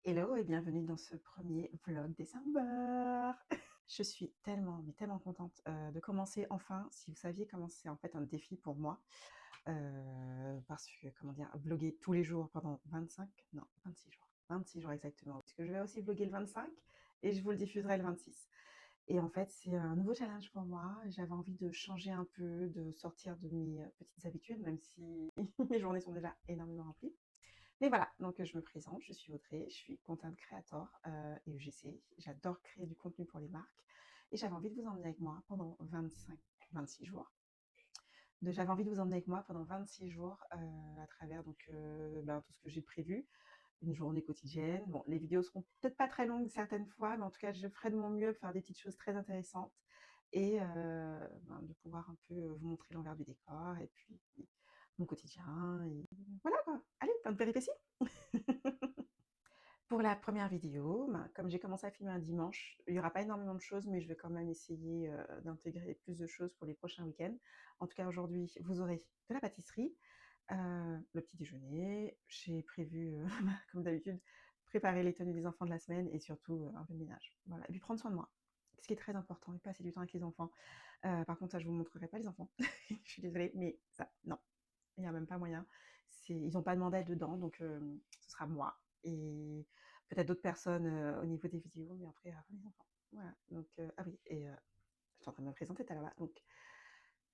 Hello et bienvenue dans ce premier vlog décembre. Je suis tellement, mais tellement contente de commencer enfin. Si vous saviez comment c'est en fait un défi pour moi, parce que, comment dire, vlogger tous les jours pendant 25, non, 26 jours exactement, parce que je vais aussi vlogger le 25 et je vous le diffuserai le 26. Et en fait, c'est un nouveau challenge pour moi. J'avais envie de changer un peu, de sortir de mes petites habitudes, même si mes journées sont déjà énormément remplies. Mais voilà, donc je me présente, je suis Audrey, je suis content creator et UGC. J'adore créer du contenu pour les marques et j'avais envie de vous emmener avec moi pendant 26 jours. J'avais envie de vous emmener avec moi pendant 26 jours à travers tout ce que j'ai prévu, une journée quotidienne. Bon, les vidéos seront peut-être pas très longues certaines fois, mais en tout cas, je ferai de mon mieux pour faire des petites choses très intéressantes et de pouvoir un peu vous montrer l'envers du décor et puis mon quotidien. Et voilà quoi. Allez, plein de péripéties. Pour la première vidéo, comme j'ai commencé à filmer un dimanche, il n'y aura pas énormément de choses, mais je vais quand même essayer d'intégrer plus de choses pour les prochains week-ends. En tout cas, aujourd'hui, vous aurez de la pâtisserie, le petit déjeuner. J'ai prévu, comme d'habitude, préparer les tenues des enfants de la semaine et surtout un peu de ménage. Voilà. Et puis prendre soin de moi, ce qui est très important, et passer du temps avec les enfants. Par contre, ça, je ne vous montrerai pas les enfants. Je suis désolée, mais ça, non, il n'y a même pas moyen. Ils n'ont pas demandé à être dedans, donc ce sera moi et peut-être d'autres personnes au niveau des vidéos, mais après, les enfants. Voilà, donc, ah oui, et je suis en train de me présenter tout à l'heure là, donc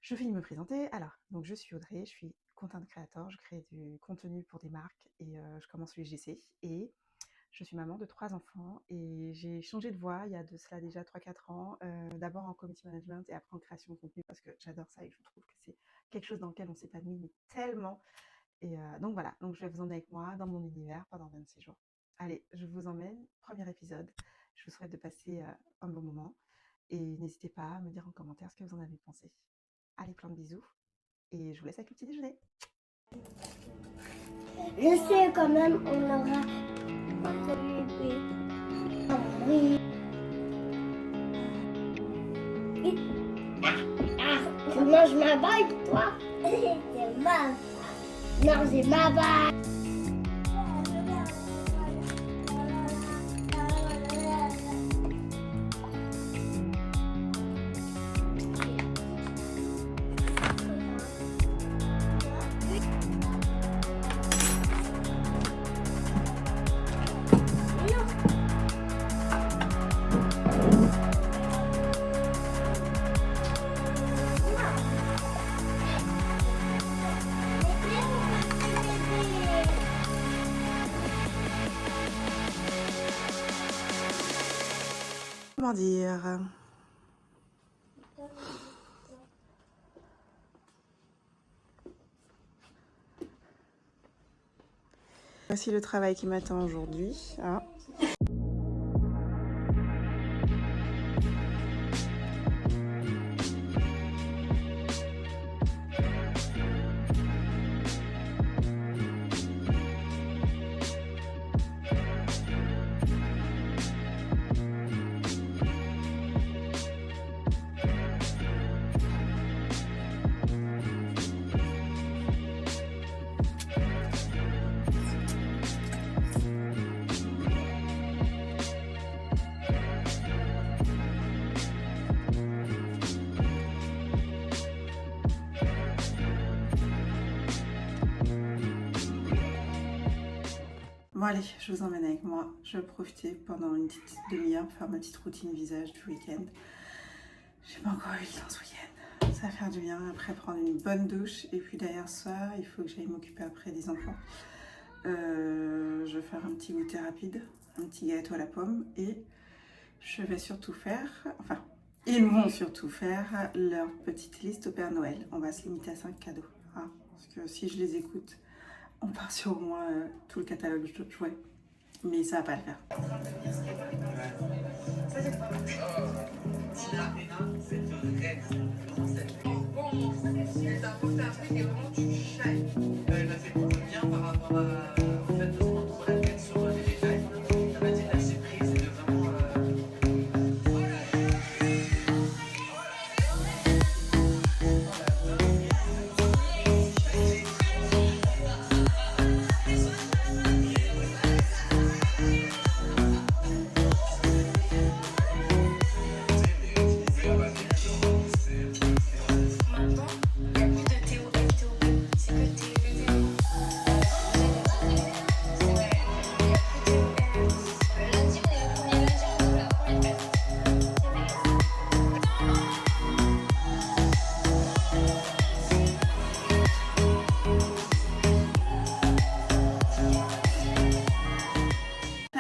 je finis de me présenter. Alors, donc je suis Audrey, je suis content creator, je crée du contenu pour des marques et je commence l'UGC et je suis maman de 3 enfants et j'ai changé de voie il y a de cela déjà 3-4 ans, d'abord en community management et après en création de contenu parce que j'adore ça et je trouve que c'est quelque chose dans lequel on s'épanouit tellement. Et donc voilà, donc je vais vous emmener avec moi dans mon univers pendant 26 jours. Allez, je vous emmène, premier épisode. Je vous souhaite de passer un bon moment et n'hésitez pas à me dire en commentaire ce que vous en avez pensé. Allez, plein de bisous et je vous laisse avec le petit déjeuner. Je sais quand même, on aura oui. Tu manges ma bague, toi? C'est ma. Non, c'est ma bague. Comment dire? Voici le travail qui m'attend aujourd'hui. Hein. Bon allez, je vous emmène avec moi. Je vais profiter pendant une petite demi-heure pour faire ma petite routine visage du week-end. J'ai pas encore eu le temps ce week-end. Ça va faire du bien après prendre une bonne douche. Et puis derrière ça, il faut que j'aille m'occuper après des enfants. Je vais faire un petit goûter rapide, un petit gâteau à la pomme. Et je vais surtout faire, enfin, ils vont surtout faire leur petite liste au Père Noël. On va se limiter à 5 cadeaux. Hein, parce que si je les écoute, on part sur au moins tout le catalogue jouet. Mais ça va pas le faire.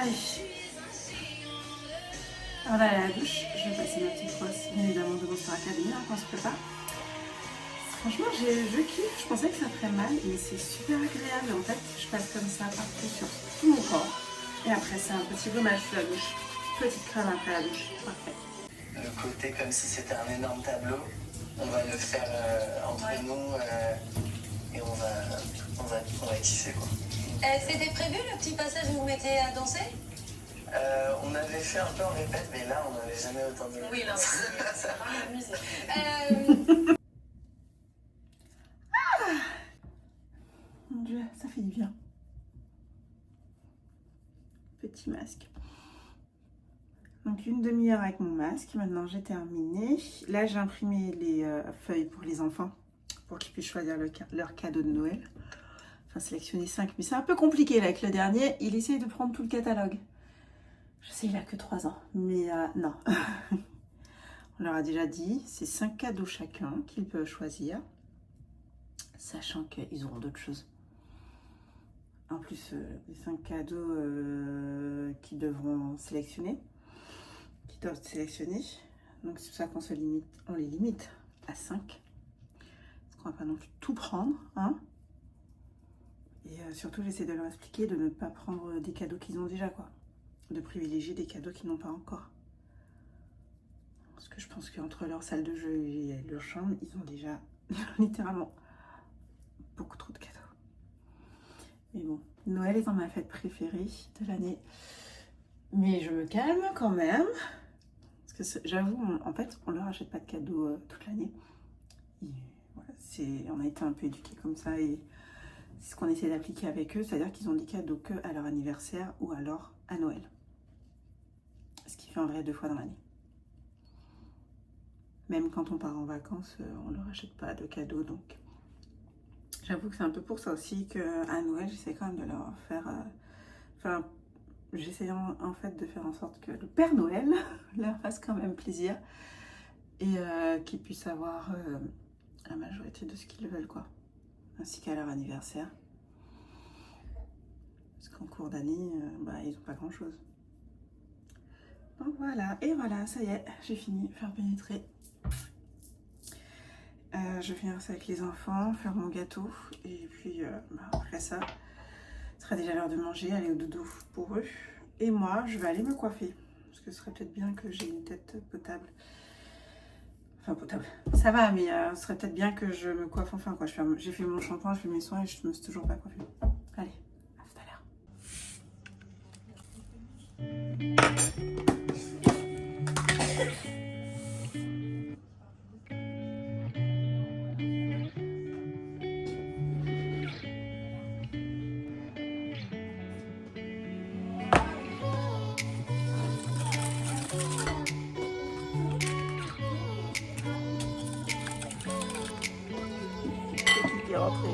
Allez. On va aller à la douche. Je vais passer ma petite brosse, bien évidemment, de Monster Academy, quand on se prépare. Franchement, je kiffe. Je pensais que ça ferait mal, mais c'est super agréable. En fait, je passe comme ça partout sur tout mon corps. Et après, c'est un petit gommage sous la douche. Petite crème après la douche. Parfait. Le côté comme si c'était un énorme tableau. On va le faire entre nous et on va kiffer quoi. C'était prévu le petit passage où vous mettez à danser? On avait fait un peu en répète, mais là on n'avait jamais autant de... Oui, là, ça va m'amuser. Mon Dieu, ça fait du bien. Petit masque. Donc une demi-heure avec mon masque. Maintenant j'ai terminé. Là j'ai imprimé les feuilles pour les enfants pour qu'ils puissent choisir leur cadeau de Noël. Enfin sélectionner 5, mais c'est un peu compliqué là avec le dernier. Il essaye de prendre tout le catalogue. Je sais, il a que 3 ans, mais non. On leur a déjà dit, c'est 5 cadeaux chacun qu'ils peuvent choisir, sachant qu'ils auront d'autres choses. En plus, les 5 cadeaux qu'ils devront sélectionner, qu'ils doivent sélectionner. Donc c'est pour ça qu'on on les limite à 5. Parce qu'on va pas non plus tout prendre, hein. Et surtout, j'essaie de leur expliquer de ne pas prendre des cadeaux qu'ils ont déjà, quoi. De privilégier des cadeaux qu'ils n'ont pas encore. Parce que je pense qu'entre leur salle de jeu et leur chambre, ils ont déjà littéralement beaucoup trop de cadeaux. Mais bon, Noël est dans ma fête préférée de l'année. Mais je me calme quand même. Parce que j'avoue, en fait, on leur achète pas de cadeaux toute l'année. Voilà, on a été un peu éduqués comme ça et c'est ce qu'on essaie d'appliquer avec eux. C'est-à-dire qu'ils ont des cadeaux que à leur anniversaire ou alors à Noël. Ce qui fait en vrai 2 fois dans l'année. Même quand on part en vacances, on leur achète pas de cadeaux. Donc j'avoue que c'est un peu pour ça aussi qu'à Noël, j'essaie quand même de leur faire... Enfin, j'essaie en fait de faire en sorte que le Père Noël leur fasse quand même plaisir. Et qu'ils puissent avoir la majorité de ce qu'ils veulent, quoi. Ainsi qu'à leur anniversaire. Parce qu'en cours d'année, ils n'ont pas grand-chose. Donc voilà, et voilà, ça y est, j'ai fini, faire pénétrer. Je vais finir ça avec les enfants, faire mon gâteau, et puis après ça, ce sera déjà l'heure de manger, aller au dodo pour eux. Et moi, je vais aller me coiffer, parce que ce serait peut-être bien que j'ai une tête potable. Enfin potable, ça va, mais ce serait peut-être bien que je me coiffe enfin, quoi. J'ai fait mon shampoing, je fais mes soins et je me suis toujours pas coiffée. Allez, à tout à l'heure. C'est qui est rentré.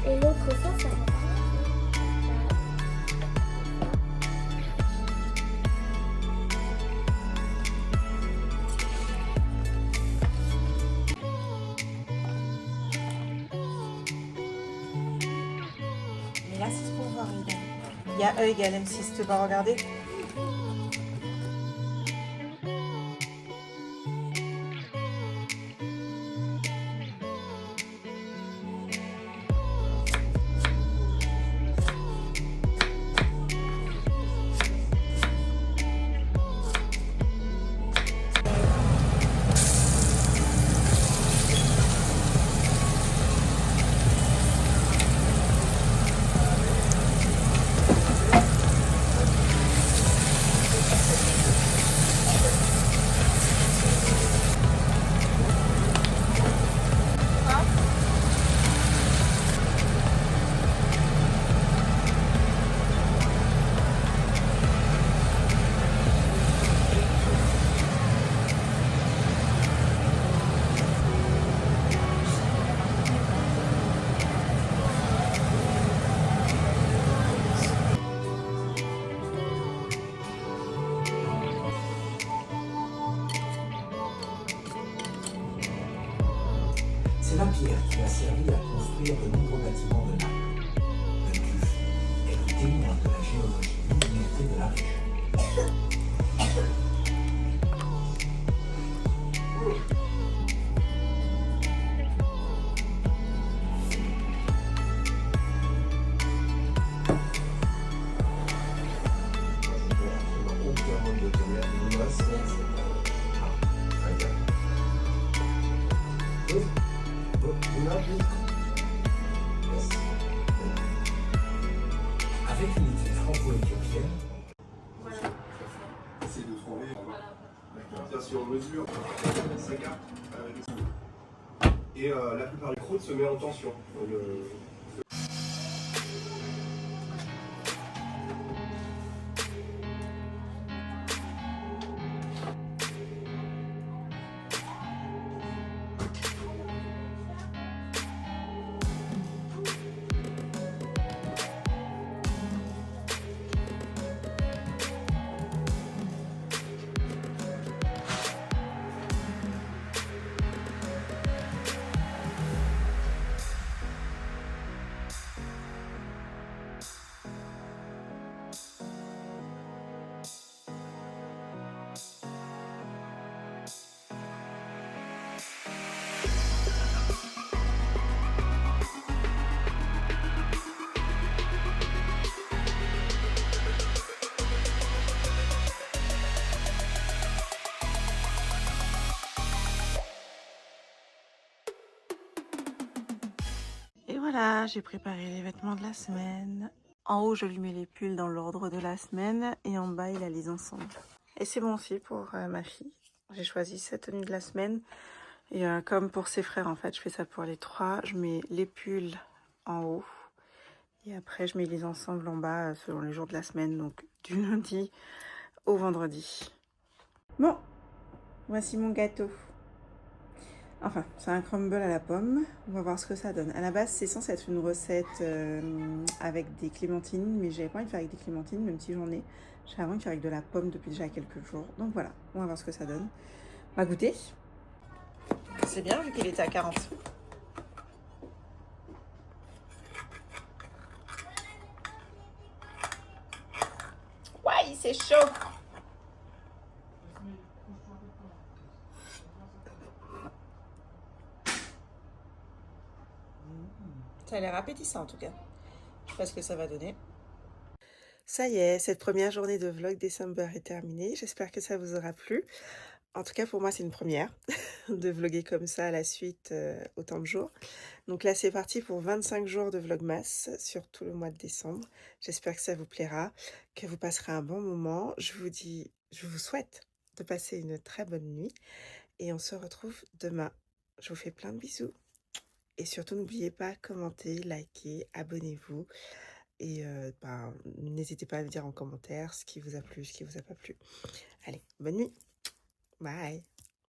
Et l'autre, ça va. Mais là, c'est pour voir, Egan. Il y a E égale M6, tu vas regarder. unité franco-éthiopienne. Voilà, c'est Essaye de trouver. Voilà. Bien sûr, on mesure sa carte avec le stylo. Et la plupart des croûtes se met en tension. Et voilà, j'ai préparé les vêtements de la semaine. En haut, je lui mets les pulls dans l'ordre de la semaine et en bas, il a les ensembles. Et c'est bon aussi pour ma fille. J'ai choisi sa tenue de la semaine. Et comme pour ses frères, en fait, je fais ça pour les trois. Je mets les pulls en haut. Et après, je mets les ensembles en bas selon les jours de la semaine. Donc, du lundi au vendredi. Bon, voici mon gâteau. Enfin, c'est un crumble à la pomme. On va voir ce que ça donne. À la base, c'est censé être une recette avec des clémentines, mais j'avais pas envie de faire avec des clémentines, même si j'en ai. J'avais envie de faire avec de la pomme depuis déjà quelques jours. Donc voilà, on va voir ce que ça donne. On va goûter. C'est bien vu qu'il était à 40. Ouais, c'est chaud. Ça a l'air appétissant en tout cas. Je sais pas ce que ça va donner. Ça y est, cette première journée de vlog December est terminée. J'espère que ça vous aura plu. En tout cas, pour moi, c'est une première de vlogger comme ça à la suite autant de jours. Donc là, c'est parti pour 25 jours de vlogmas sur tout le mois de décembre. J'espère que ça vous plaira, que vous passerez un bon moment. Je vous souhaite de passer une très bonne nuit et on se retrouve demain. Je vous fais plein de bisous. Et surtout, n'oubliez pas, commentez, likez, abonnez-vous. Et n'hésitez pas à me dire en commentaire ce qui vous a plu, ce qui vous a pas plu. Allez, bonne nuit. Bye.